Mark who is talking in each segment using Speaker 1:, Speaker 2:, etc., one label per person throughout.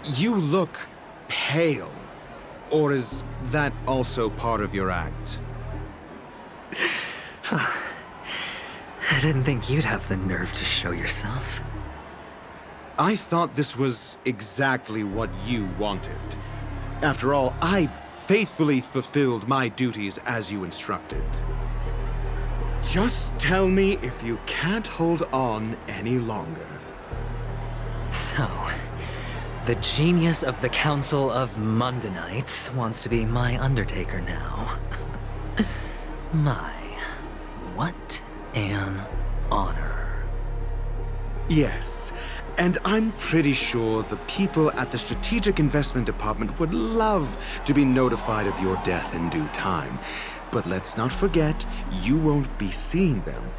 Speaker 1: You look pale. Or is that also part of your act?
Speaker 2: I didn't think you'd have the nerve to show yourself.
Speaker 1: I thought this was exactly what you wanted. After all, I faithfully fulfilled my duties as you instructed. Just tell me if you can't hold on any longer.
Speaker 2: So, the genius of the Council of Mundanites wants to be my Undertaker now. What an honor.
Speaker 1: Yes, and I'm pretty sure the people at the Strategic Investment Department would love to be notified of your death in due time. But let's not forget, you won't be seeing them,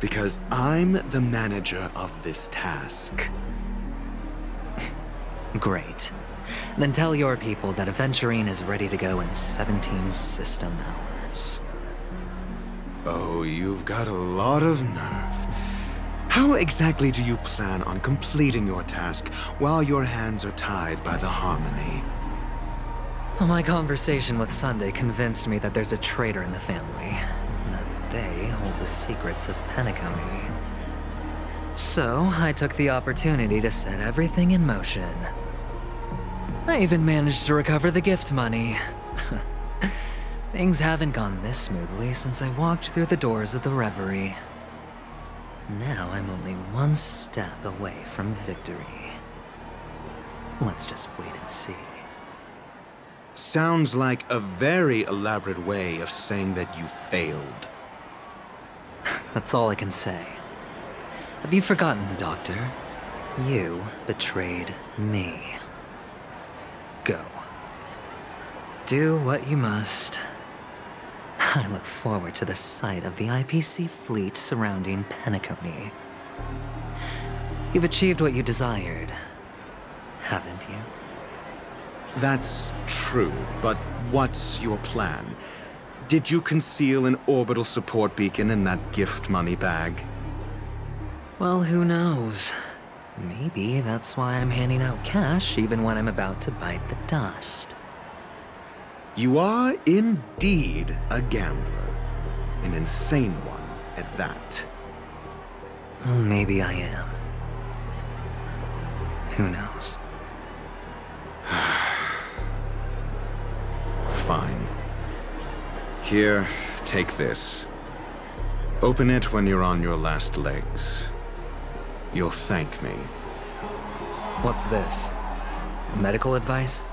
Speaker 1: because I'm the manager of this task.
Speaker 2: Great. Then tell your people that Aventurine is ready to go in 17 system hours.
Speaker 1: Oh, you've got a lot of nerve. How exactly do you plan on completing your task while your hands are tied by the Harmony?
Speaker 2: Well, my conversation with Sunday convinced me that there's a traitor in the family, and that they hold the secrets of Penacony. So, I took the opportunity to set everything in motion. I even managed to recover the gift money. Things haven't gone this smoothly since I walked through the doors of the Reverie. Now I'm only one step away from victory. Let's just wait and see.
Speaker 1: Sounds like a very elaborate way of saying that you failed.
Speaker 2: That's all I can say. Have you forgotten, Doctor? You betrayed me. Go. Do what you must. I look forward to the sight of the IPC fleet surrounding Penacony. You've achieved what you desired, haven't you?
Speaker 1: That's true, but what's your plan? Did you conceal an orbital support beacon in that gift money bag?
Speaker 2: Well, who knows? Maybe that's why I'm handing out cash even when I'm about to bite the dust.
Speaker 1: You are indeed a gambler. An insane one at that.
Speaker 2: Maybe I am. Who knows?
Speaker 1: Fine. Here, take this. Open it when you're on your last legs. You'll thank me.
Speaker 2: What's this? Medical advice?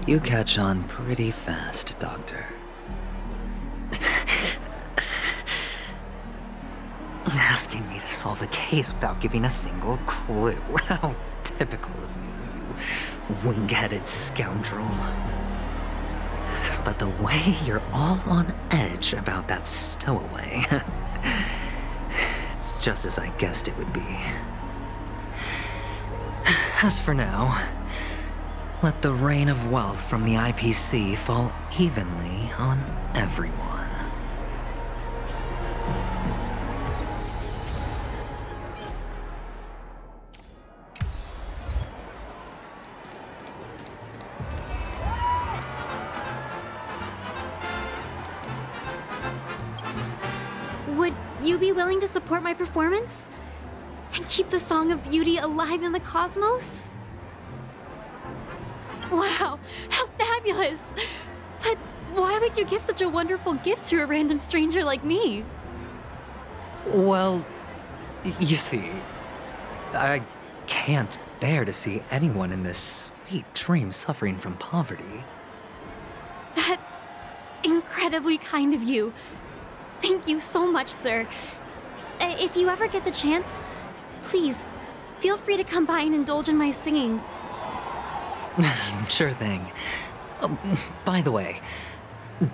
Speaker 2: You catch on pretty fast, Doctor. Asking me to solve a case without giving a single clue. How typical of you, you wing-headed scoundrel. But the way you're all on edge about that stowaway, it's just as I guessed it would be. As for now, let the rain of wealth from the IPC fall evenly on everyone.
Speaker 3: Would you be willing to support my performance? And keep the Song of Beauty alive in the cosmos? Wow, how fabulous! But why would you give such a wonderful gift to a random stranger like me?
Speaker 2: Well, you see, I can't bear to see anyone in this sweet dream suffering from poverty.
Speaker 3: That's incredibly kind of you. Thank you so much, sir. If you ever get the chance, please, feel free to come by and indulge in my singing.
Speaker 2: Sure thing. By the way,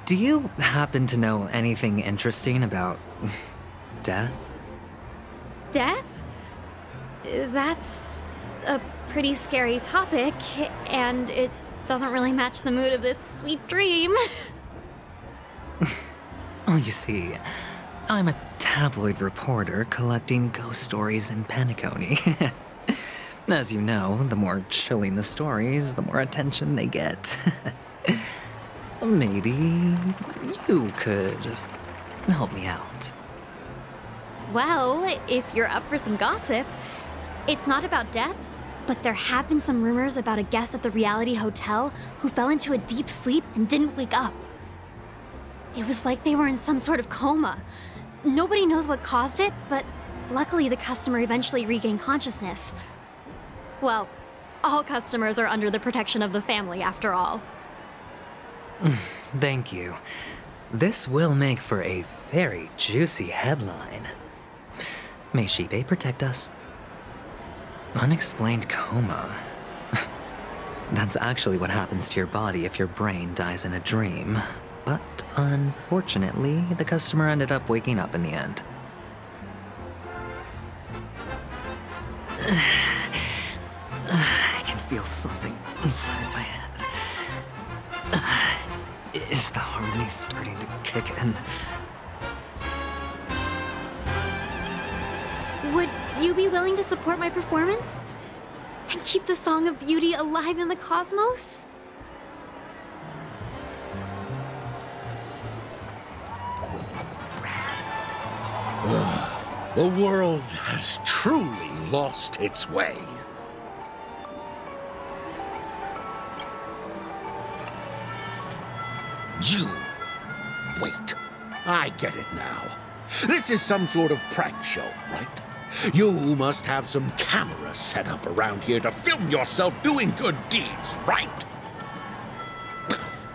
Speaker 2: do you happen to know anything interesting about death?
Speaker 3: Death? That's a pretty scary topic, and it doesn't really match the mood of this sweet dream.
Speaker 2: Oh, you see, I'm a tabloid reporter collecting ghost stories in Penacony. As you know, the more chilling the stories, the more attention they get. Maybe you could help me out.
Speaker 3: Well, if you're up for some gossip, it's not about death, but there have been some rumors about a guest at the reality hotel who fell into a deep sleep and didn't wake up. It was like they were in some sort of coma. Nobody knows what caused it, but luckily the customer eventually regained consciousness. Well, all customers are under the protection of the family, after all.
Speaker 2: Thank you. This will make for a very juicy headline. May Shibe protect us. Unexplained coma. That's actually what happens to your body if your brain dies in a dream. But unfortunately, the customer ended up waking up in the end. I can feel something inside my head. Is the harmony starting to kick in?
Speaker 3: Would you be willing to support my performance? And keep the Song of Beauty alive in the cosmos?
Speaker 4: The world has truly lost its way. You... Wait. I get it now. This is some sort of prank show, right? You must have some cameras set up around here to film yourself doing good deeds, right?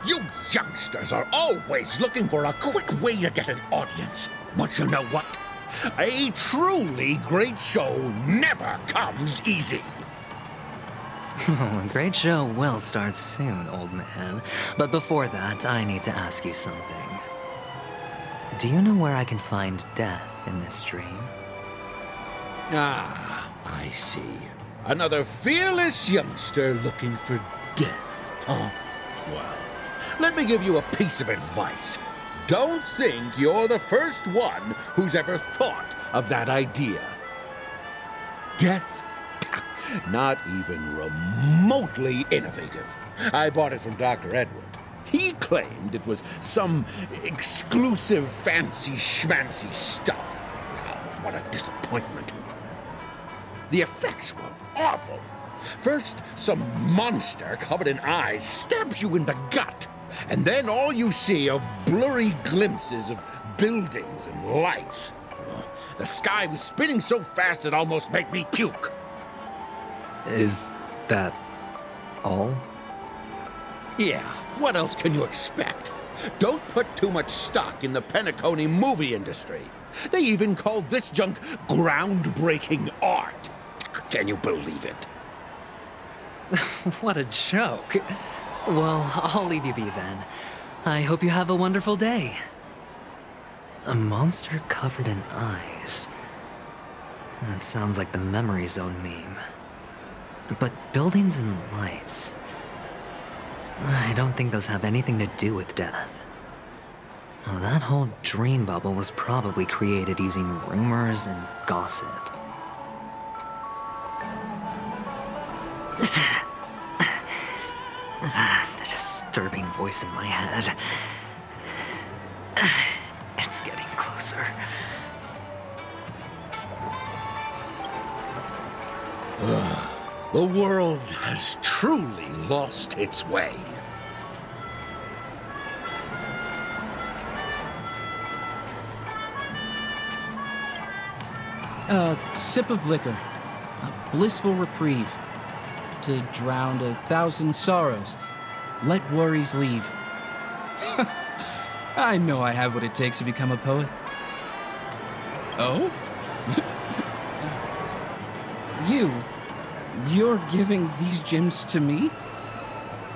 Speaker 4: You youngsters are always looking for a quick way to get an audience. But you know what? A truly great show never comes easy.
Speaker 2: Oh, a great show will start soon, old man. But before that, I need to ask you something. Do you know where I can find death in this dream?
Speaker 4: Ah, I see. Another fearless youngster looking for death, huh? Well, let me give you a piece of advice. Don't think you're the first one who's ever thought of that idea. Death? Not even remotely innovative. I bought it from Dr. Edward. He claimed it was some exclusive fancy schmancy stuff. Oh, what a disappointment. The effects were awful. First, some monster covered in eyes stabs you in the gut. And then all you see are blurry glimpses of buildings and lights. The sky was spinning so fast it almost made me puke.
Speaker 2: Is that all?
Speaker 4: Yeah, what else can you expect? Don't put too much stock in the Penacony movie industry. They even call this junk groundbreaking art. Can you believe it?
Speaker 2: What a joke. Well, I'll leave you be then. I hope you have a wonderful day. A monster covered in eyes. That sounds like the Memory Zone meme. But buildings and lights... I don't think those have anything to do with death. Well, that whole dream bubble was probably created using rumors and gossip. The disturbing voice in my head. It's getting closer.
Speaker 4: The world has truly lost its way.
Speaker 5: A sip of liquor, a blissful reprieve, to drown 1,000 sorrows, let worries leave. I know I have what it takes to become a poet. Oh? You're giving these gems to me?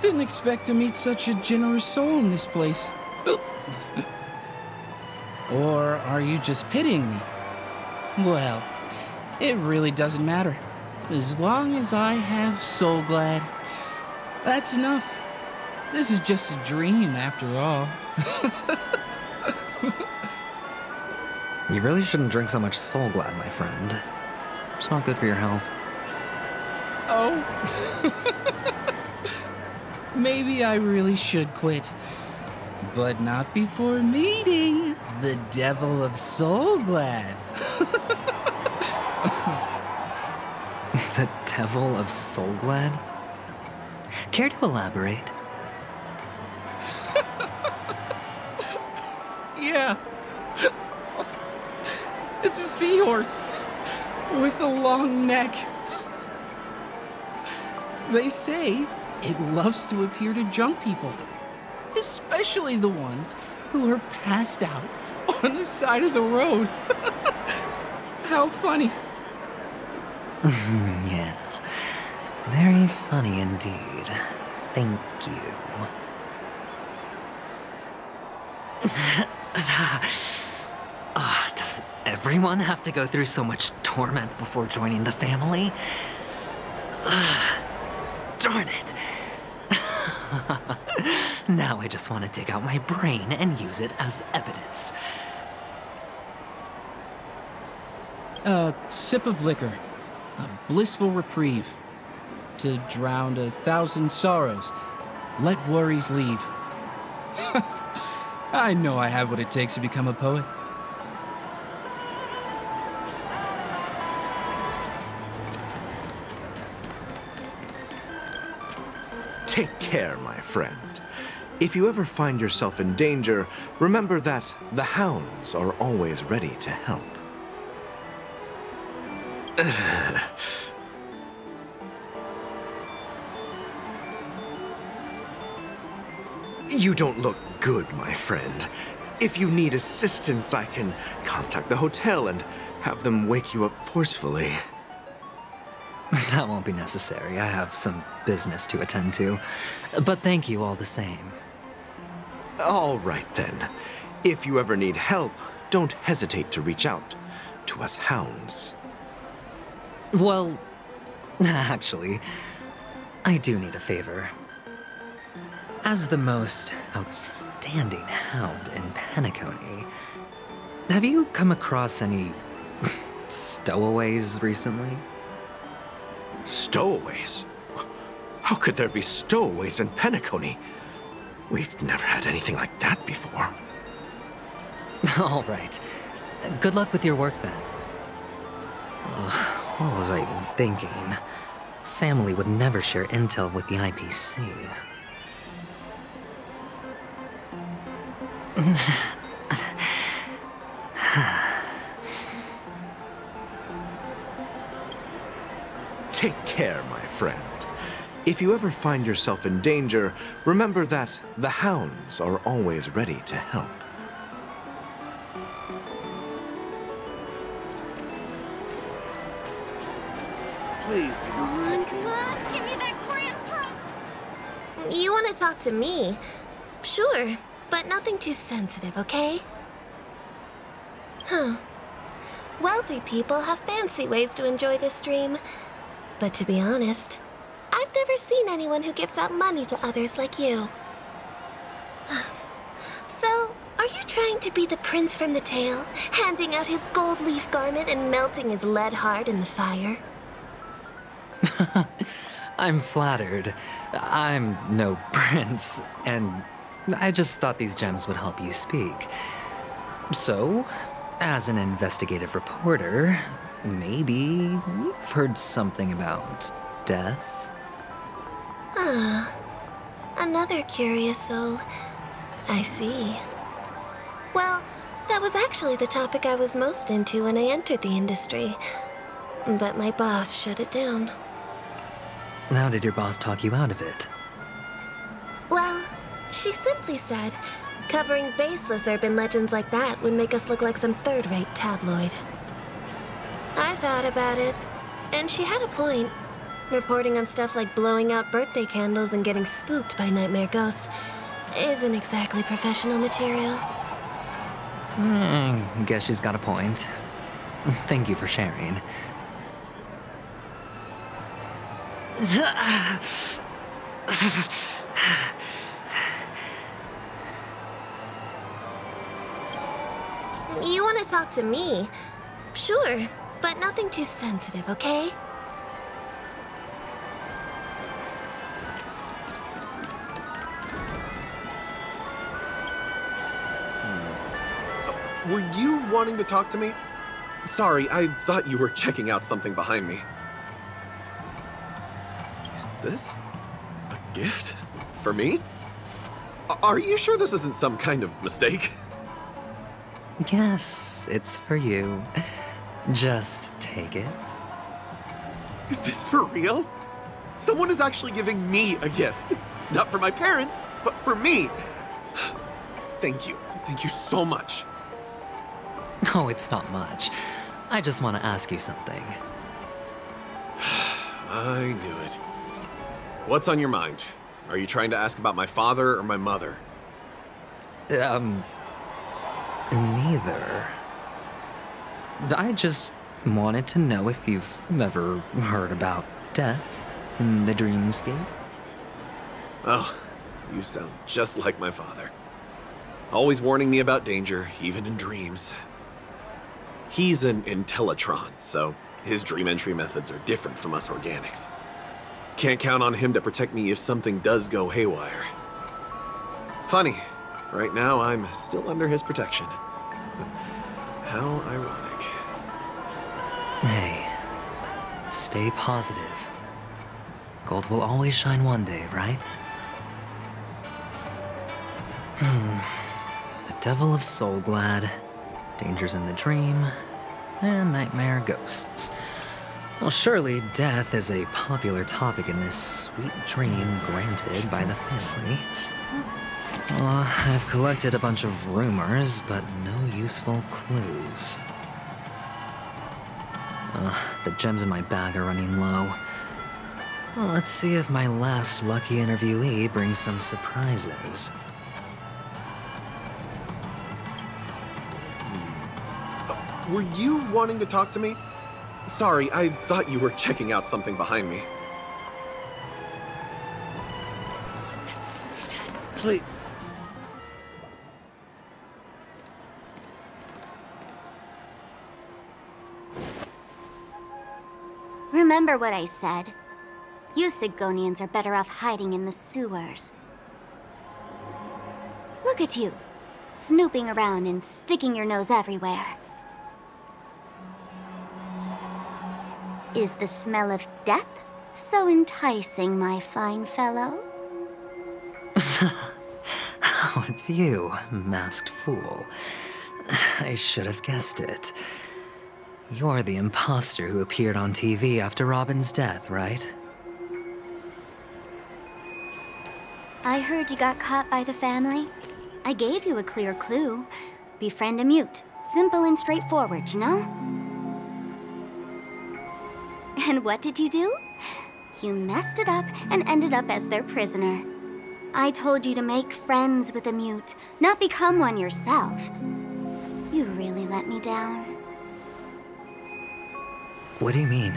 Speaker 5: Didn't expect to meet such a generous soul in this place. Or are you just pitying me? Well, it really doesn't matter. As long as I have Soul Glad, that's enough. This is just a dream, after all.
Speaker 2: You really shouldn't drink so much Soul Glad, my friend. It's not good for your health.
Speaker 5: Oh. Maybe I really should quit. But not before meeting the Devil of Soul Glad.
Speaker 2: The Devil of Soul Glad? Care to elaborate?
Speaker 5: Yeah. It's a seahorse with a long neck. They say it loves to appear to drunk people, especially the ones who are passed out on the side of the road. How funny.
Speaker 2: Yeah, very funny indeed. Thank you. Does everyone have to go through so much torment before joining the family? Darn it. Now I just want to dig out my brain and use it as evidence.
Speaker 5: A sip of liquor, a blissful reprieve. To drown 1,000 sorrows, let worries leave. I know I have what it takes to become a poet.
Speaker 6: Take care, my friend. If you ever find yourself in danger, remember that the hounds are always ready to help. You don't look good, my friend. If you need assistance, I can contact the hotel and have them wake you up forcefully.
Speaker 2: That won't be necessary. I have some business to attend to. But thank you all the same.
Speaker 6: All right, then. If you ever need help, don't hesitate to reach out to us hounds.
Speaker 2: Well, actually, I do need a favor. As the most outstanding hound in Penacony, have you come across any stowaways recently?
Speaker 6: Stowaways? How could there be stowaways in Penacony? We've never had anything like that before.
Speaker 2: All right. Good luck with your work, then. What was I even thinking? Family would never share intel with the IPC.
Speaker 6: Take care, my friend. If you ever find yourself in danger, remember that the hounds are always ready to help.
Speaker 7: Please,
Speaker 3: Come on, give me that crayon from...
Speaker 7: you want to talk to me? Sure, but nothing too sensitive, okay? Huh. Wealthy people have fancy ways to enjoy this dream. But to be honest, I've never seen anyone who gives out money to others like you. So, are you trying to be the prince from the tale, handing out his gold leaf garment and melting his lead heart in the fire?
Speaker 2: I'm flattered. I'm no prince, and I just thought these gems would help you speak. So, as an investigative reporter, maybe you've heard something about death?
Speaker 7: Another curious soul. I see. Well, that was actually the topic I was most into when I entered the industry. But my boss shut it down.
Speaker 2: How did your boss talk you out of it?
Speaker 7: Well, she simply said, covering baseless urban legends like that would make us look like some third-rate tabloid. I thought about it, and she had a point. Reporting on stuff like blowing out birthday candles and getting spooked by nightmare ghosts isn't exactly professional material.
Speaker 2: Guess she's got a point. Thank you for sharing.
Speaker 7: You want to talk to me? Sure, but nothing too sensitive, okay?
Speaker 6: Were you wanting to talk to me? Sorry, I thought you were checking out something behind me. Is this a gift? For me? Are you sure this isn't some kind of mistake?
Speaker 2: Yes, it's for you. Just take it.
Speaker 6: Is this for real? Someone is actually giving me a gift. Not for my parents, but for me. Thank you. Thank you so much.
Speaker 2: No, it's not much. I just want to ask you something.
Speaker 6: I knew it. What's on your mind? Are you trying to ask about my father or my mother?
Speaker 2: Neither. I just wanted to know if you've ever heard about death in the dreamscape.
Speaker 6: Oh, you sound just like my father. Always warning me about danger, even in dreams. He's an Intellitron, so his dream entry methods are different from us organics. Can't count on him to protect me if something does go haywire. Funny, right now I'm still under his protection. How ironic.
Speaker 2: Hey, stay positive. Gold will always shine one day, right? The Devil of Soulglad, Dangers in the Dream, and Nightmare Ghosts. Well, surely death is a popular topic in this sweet dream granted by the family. Well, I've collected a bunch of rumors, but no useful clues. The gems in my bag are running low. Well, let's see if my last lucky interviewee brings some surprises.
Speaker 6: Were you wanting to talk to me? Sorry, I thought you were checking out something behind me. Please.
Speaker 8: Remember what I said. You Sigonians are better off hiding in the sewers. Look at you, snooping around and sticking your nose everywhere. Is the smell of death so enticing, my fine fellow?
Speaker 2: Oh, it's you, masked fool. I should have guessed it. You're the imposter who appeared on TV after Robin's death, right?
Speaker 8: I heard you got caught by the family. I gave you a clear clue. Befriend a mute. Simple and straightforward, you know? And what did you do? You messed it up and ended up as their prisoner. I told you to make friends with a mute, not become one yourself. You really let me down.
Speaker 2: What do you mean?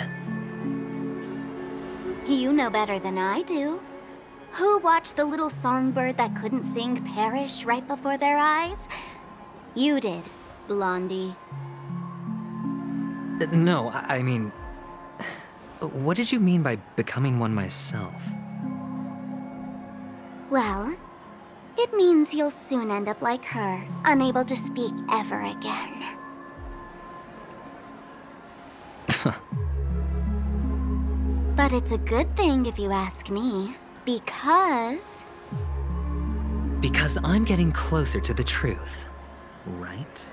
Speaker 8: You know better than I do. Who watched the little songbird that couldn't sing perish right before their eyes? You did, Blondie.
Speaker 2: No, I mean... What did you mean by becoming one myself?
Speaker 8: Well, it means you'll soon end up like her, unable to speak ever again. But it's a good thing if you ask me, because...
Speaker 2: Because I'm getting closer to the truth, right?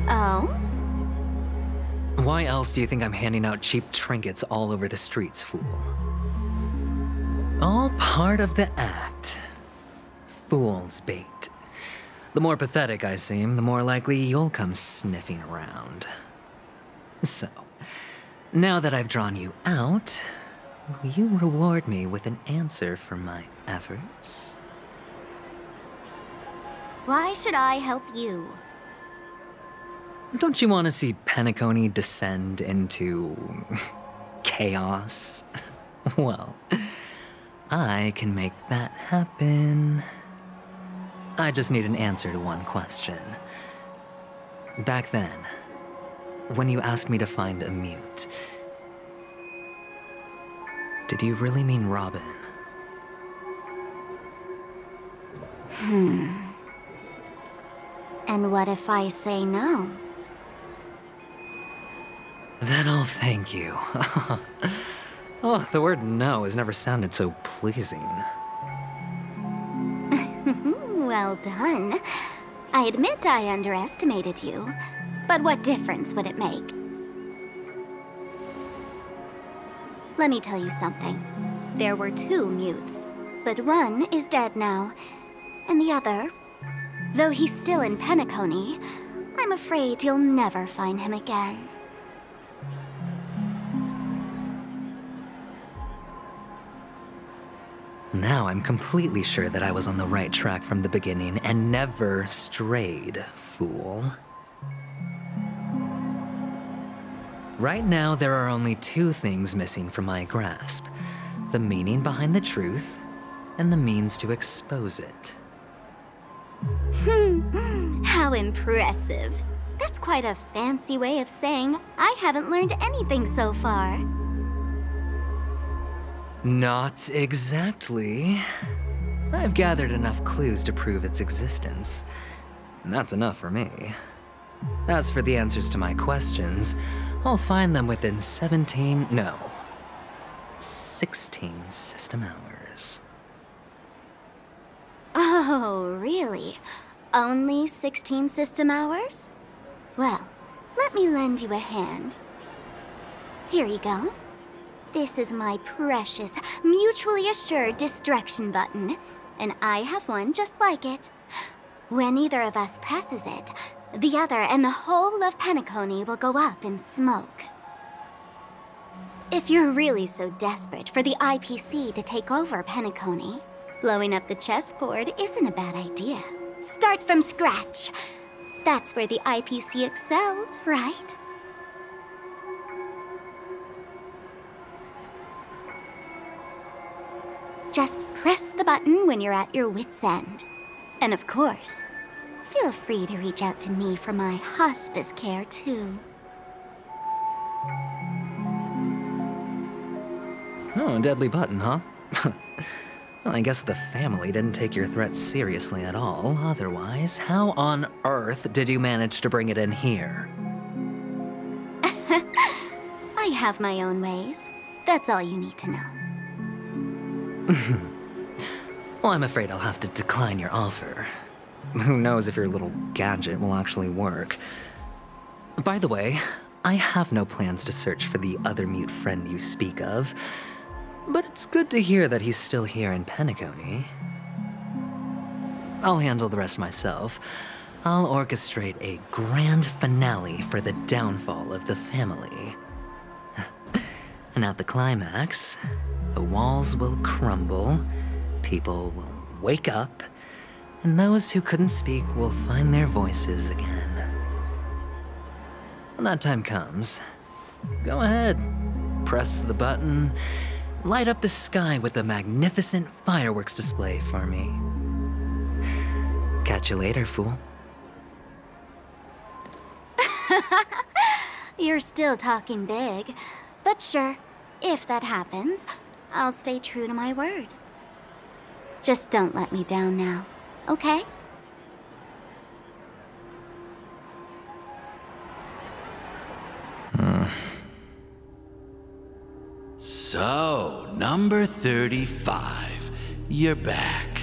Speaker 8: Oh?
Speaker 2: Why else do you think I'm handing out cheap trinkets all over the streets, fool? All part of the act. Fool's bait. The more pathetic I seem, the more likely you'll come sniffing around. So, now that I've drawn you out, will you reward me with an answer for my efforts?
Speaker 8: Why should I help you?
Speaker 2: Don't you want to see Penacony descend into... chaos? Well, I can make that happen. I just need an answer to one question. Back then, when you asked me to find a mute, did you really mean Robin?
Speaker 8: And what if I say no?
Speaker 2: Then I'll thank you. Oh, the word no has never sounded so pleasing.
Speaker 8: Well done. I admit I underestimated you, but what difference would it make? Let me tell you something. There were 2 mutes, but one is dead now, and the other, though he's still in Penacony, I'm afraid you'll never find him again.
Speaker 2: Now I'm completely sure that I was on the right track from the beginning and never strayed, fool. Right now, there are only 2 things missing from my grasp: the meaning behind the truth, and the means to expose it.
Speaker 8: How impressive. That's quite a fancy way of saying I haven't learned anything so far.
Speaker 2: Not exactly. I've gathered enough clues to prove its existence, and that's enough for me. As for the answers to my questions, I'll find them within 16 system hours.
Speaker 8: Oh, really? Only 16 system hours? Well, let me lend you a hand. Here you go. This is my precious, mutually assured distraction button, and I have one just like it. When either of us presses it, the other and the whole of Penacony will go up in smoke. If you're really so desperate for the IPC to take over Penacony, blowing up the chessboard isn't a bad idea. Start from scratch. That's where the IPC excels, right? Just press the button when you're at your wit's end. And of course, feel free to reach out to me for my hospice care, too.
Speaker 2: Oh, a deadly button, huh? Well, I guess the family didn't take your threat seriously at all. Otherwise, how on earth did you manage to bring it in here?
Speaker 8: I have my own ways. That's all you need to know.
Speaker 2: Well, I'm afraid I'll have to decline your offer. Who knows if your little gadget will actually work. By the way, I have no plans to search for the other mute friend you speak of, but it's good to hear that he's still here in Penacony. I'll handle the rest myself. I'll orchestrate a grand finale for the downfall of the family. And at the climax, the walls will crumble, people will wake up, and those who couldn't speak will find their voices again. When that time comes, go ahead, press the button, light up the sky with a magnificent fireworks display for me. Catch you later, fool.
Speaker 8: You're still talking big, but sure, if that happens, I'll stay true to my word. Just don't let me down now, okay?
Speaker 9: So, number 35. You're back.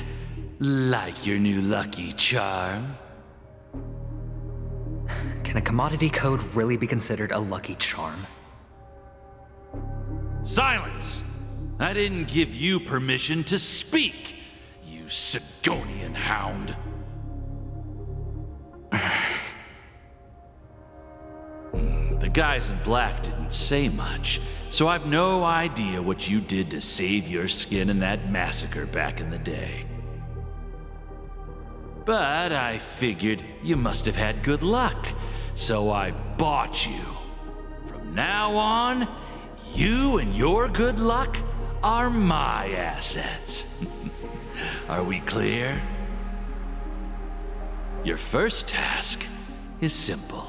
Speaker 9: Like your new lucky charm?
Speaker 2: Can a commodity code really be considered a lucky charm?
Speaker 9: Silence! I didn't give you permission to speak, you Sigonian hound. The guys in black didn't say much, so I've no idea what you did to save your skin in that massacre back in the day. But I figured you must have had good luck, so I bought you. From now on, you and your good luck are my assets. Are we clear? Your first task is simple.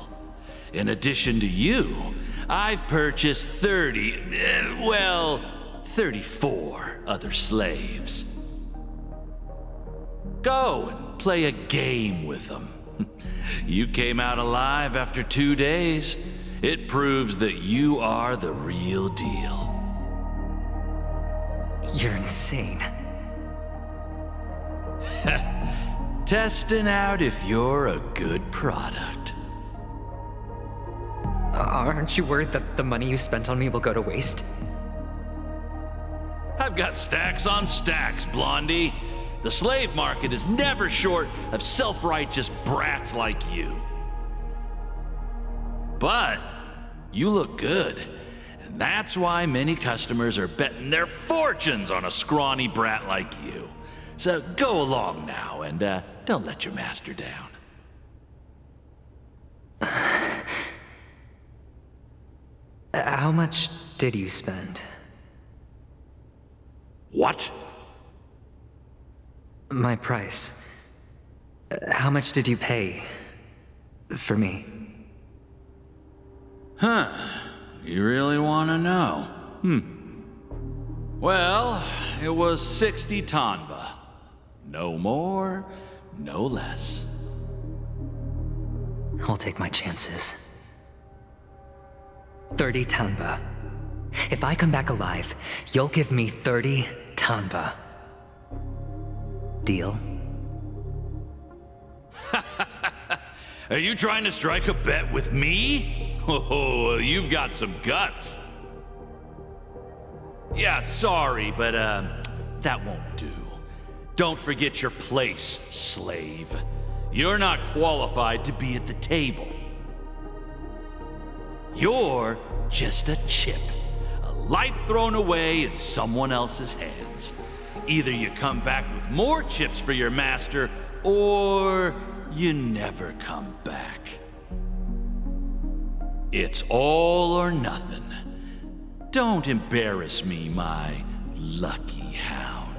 Speaker 9: In addition to you, I've purchased 34 other slaves. Go and play a game with them. You came out alive after 2 days. It proves that you are the real deal.
Speaker 2: You're insane.
Speaker 9: Testing out if you're a good product.
Speaker 2: Aren't you worried that the money you spent on me will go to waste?
Speaker 9: I've got stacks on stacks, Blondie. The slave market is never short of self-righteous brats like you. But you look good, and that's why many customers are betting their fortunes on a scrawny brat like you. So go along now, and don't let your master down.
Speaker 2: How much did you spend?
Speaker 9: What?
Speaker 2: My price. How much did you pay for me?
Speaker 9: Huh. You really want to know? Well, it was 60 tanba. No more, no less.
Speaker 2: I'll take my chances. 30 tanba. If I come back alive, you'll give me 30 tanba. Deal?
Speaker 9: Are you trying to strike a bet with me? Oh, you've got some guts. Yeah, sorry, but that won't do. Don't forget your place, slave. You're not qualified to be at the table. You're just a chip. A life thrown away in someone else's hands. Either you come back with more chips for your master, or you never come back. It's all or nothing. Don't embarrass me, my lucky hound.